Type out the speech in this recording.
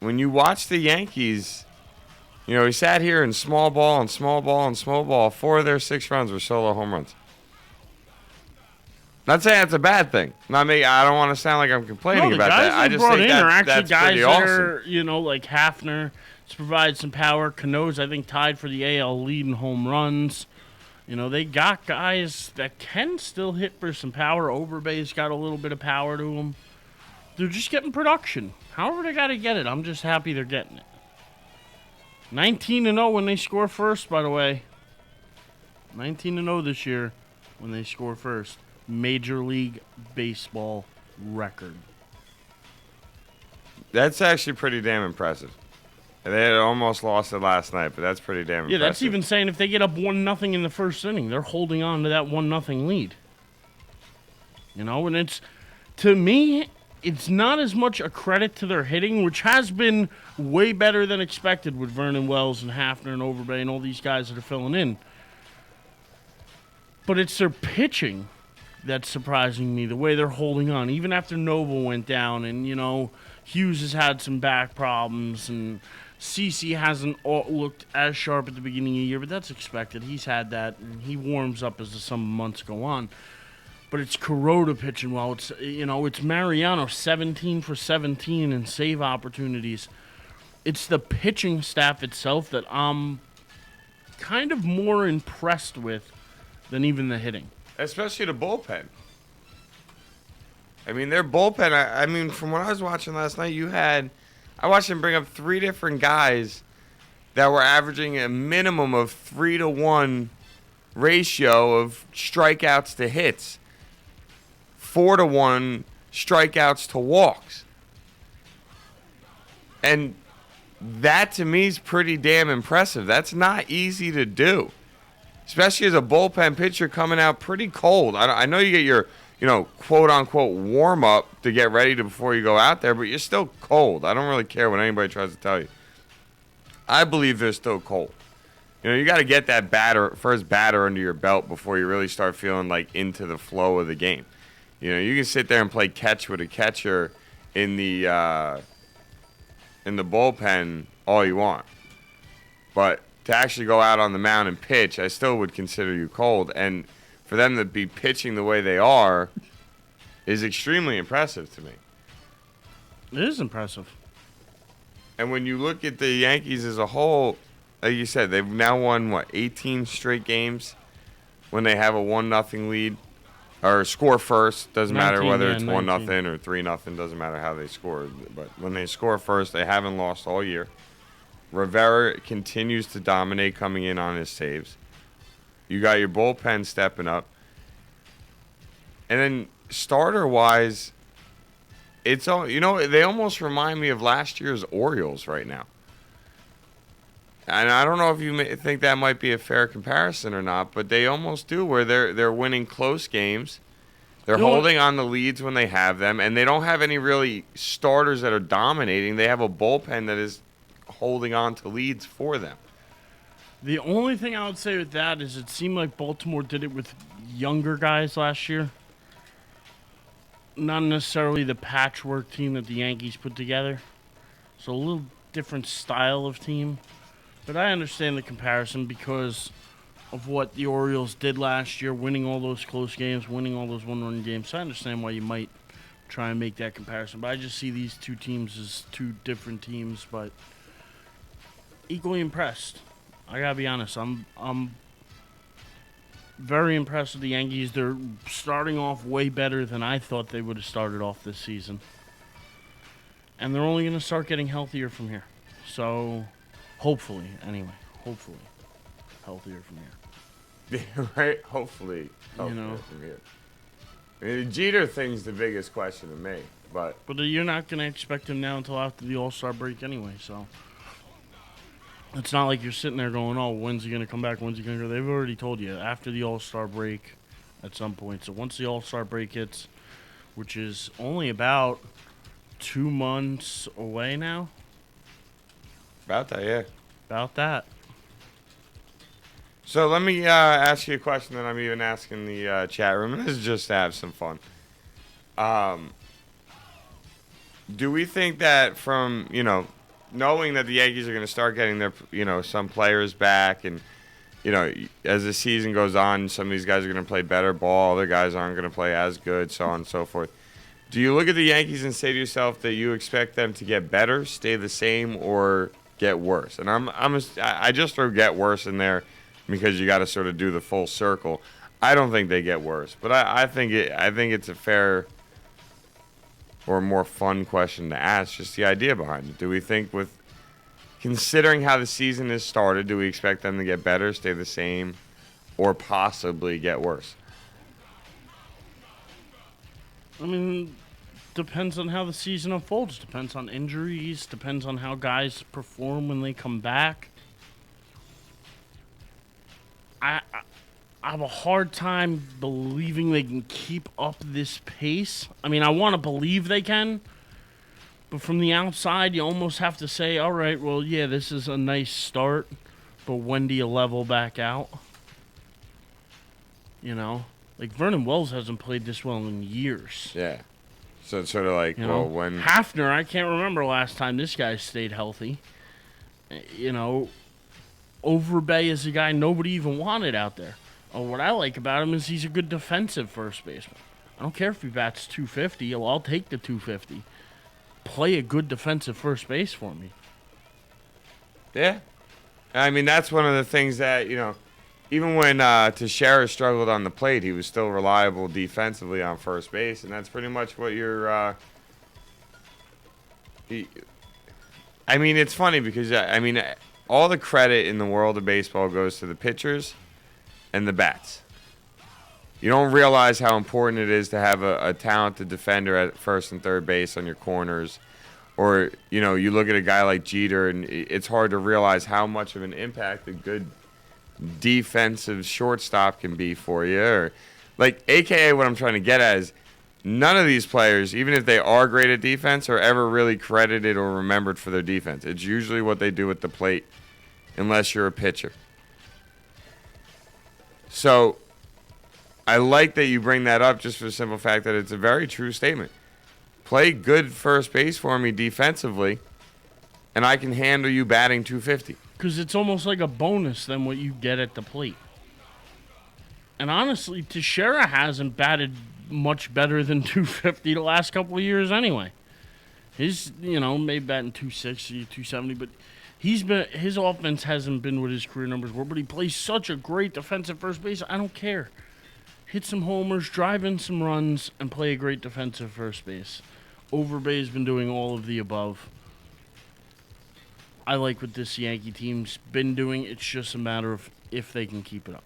when you watch the Yankees, he sat here in small ball and small ball and small ball. 4 of their 6 runs were solo home runs. Not saying that's a bad thing. I don't want to sound like I'm complaining about that. I just think that's pretty awesome. Like Hafner to provide some power. Cano's, I think, tied for the AL lead in home runs. They got guys that can still hit for some power. Overbay's got a little bit of power to them. They're just getting production. However they got to get it, I'm just happy they're getting it. 19-0 when they score first, by the way. 19-0 this year when they score first. Major League Baseball record. That's actually pretty damn impressive. They had almost lost it last night, but that's pretty damn impressive. Yeah, that's even saying if they get up 1-0 in the first inning, they're holding on to that 1-0 lead. And it's, to me, it's not as much a credit to their hitting, which has been way better than expected with Vernon Wells and Hafner and Overbay and all these guys that are filling in. But it's their pitching that's surprising me, the way they're holding on. Even after Noble went down and, Hughes has had some back problems and CeCe hasn't looked as sharp at the beginning of the year, but that's expected. He's had that, and he warms up as the summer months go on. But it's Kuroda pitching well. It's Mariano 17 for 17 in save opportunities. It's the pitching staff itself that I'm kind of more impressed with than even the hitting. Especially the bullpen. Their bullpen, from what I was watching last night, I watched them bring up 3 different guys that were averaging a minimum of 3-to-1 ratio of strikeouts to hits. 4-to-1 strikeouts to walks. And that, to me, is pretty damn impressive. That's not easy to do. Especially as a bullpen pitcher coming out pretty cold. I know you get your, quote-unquote warm-up to get ready before you go out there, but you're still cold. I don't really care what anybody tries to tell you. I believe they're still cold. You got to get that first batter under your belt before you really start feeling like into the flow of the game. You can sit there and play catch with a catcher in the bullpen all you want. But to actually go out on the mound and pitch, I still would consider you cold. And for them to be pitching the way they are is extremely impressive to me. It is impressive. And when you look at the Yankees as a whole, like you said, they've now won, 18 straight games when they have a 1-0 lead. Or score first. Doesn't matter whether it's 1-0 or 3-0. Doesn't matter how they score. But when they score first, they haven't lost all year. Rivera continues to dominate coming in on his saves. You got your bullpen stepping up. And then starter-wise, it's all, they almost remind me of last year's Orioles right now. And I don't know if you think that might be a fair comparison or not, but they almost do, where they're winning close games. They're holding on the leads when they have them, and they don't have any really starters that are dominating. They have a bullpen that is holding on to leads for them. The only thing I would say with that is it seemed like Baltimore did it with younger guys last year. Not necessarily the patchwork team that the Yankees put together. So a little different style of team. But I understand the comparison because of what the Orioles did last year, winning all those close games, winning all those one-run games. So I understand why you might try and make that comparison. But I just see these two teams as two different teams, but equally impressed. I gotta be honest. I'm very impressed with the Yankees. They're starting off way better than I thought they would have started off this season. And they're only going to start getting healthier from here. So, hopefully, healthier from here. Yeah, right? Hopefully healthier from here. The Jeter thing's the biggest question to me. But you're not going to expect him now until after the All-Star break anyway, so. It's not like you're sitting there going, oh, when's he going to come back? When's he going to go? They've already told you after the All-Star break at some point. So once the All-Star break hits, which is only about 2 months away now. About that, yeah. About that. So let me ask you a question that I'm even asking the chat room. And this is just to have some fun. Do we think that from, knowing that the Yankees are going to start getting their, some players back, and as the season goes on, some of these guys are going to play better ball, other guys aren't going to play as good, so on and so forth. Do you look at the Yankees and say to yourself that you expect them to get better, stay the same, or get worse? And I just throw get worse in there because you got to sort of do the full circle. I don't think they get worse, but I think it's a fair or more fun question to ask, just the idea behind it. Do we think, with considering how the season has started, do we expect them to get better, stay the same, or possibly get worse? I mean, depends on how the season unfolds. Depends on injuries. Depends on how guys perform when they come back. I have a hard time believing they can keep up this pace. I mean, I want to believe they can, but from the outside, you almost have to say, all right, well, yeah, this is a nice start, but when do you level back out? Like Vernon Wells hasn't played this well in years. Yeah. So it's sort of like, when... Hafner, I can't remember last time this guy stayed healthy. Overbay is a guy nobody even wanted out there. What I like about him is he's a good defensive first baseman. I don't care if he bats 250. I'll take the 250. Play a good defensive first base for me. Yeah. I mean, that's one of the things that, even when Treslar struggled on the plate, he was still reliable defensively on first base, and that's pretty much what you're... I mean, it's funny because, all the credit in the world of baseball goes to the pitchers and the bats. You don't realize how important it is to have a talented defender at first and third base on your corners. Or, you look at a guy like Jeter, and it's hard to realize how much of an impact a good defensive shortstop can be for you. Or, AKA what I'm trying to get at is none of these players, even if they are great at defense, are ever really credited or remembered for their defense. It's usually what they do at the plate, unless you're a pitcher. So I like that you bring that up just for the simple fact that it's a very true statement. Play good first base for me defensively, and I can handle you batting 250. Because it's almost like a bonus than what you get at the plate. And honestly, Teixeira hasn't batted much better than 250 the last couple of years anyway. His, maybe batting 260, 270, but his offense hasn't been what his career numbers were, but he plays such a great defensive first base. I don't care. Hit some homers, drive in some runs, and play a great defensive first base. Overbay's been doing all of the above. I like what this Yankee team's been doing. It's just a matter of if they can keep it up.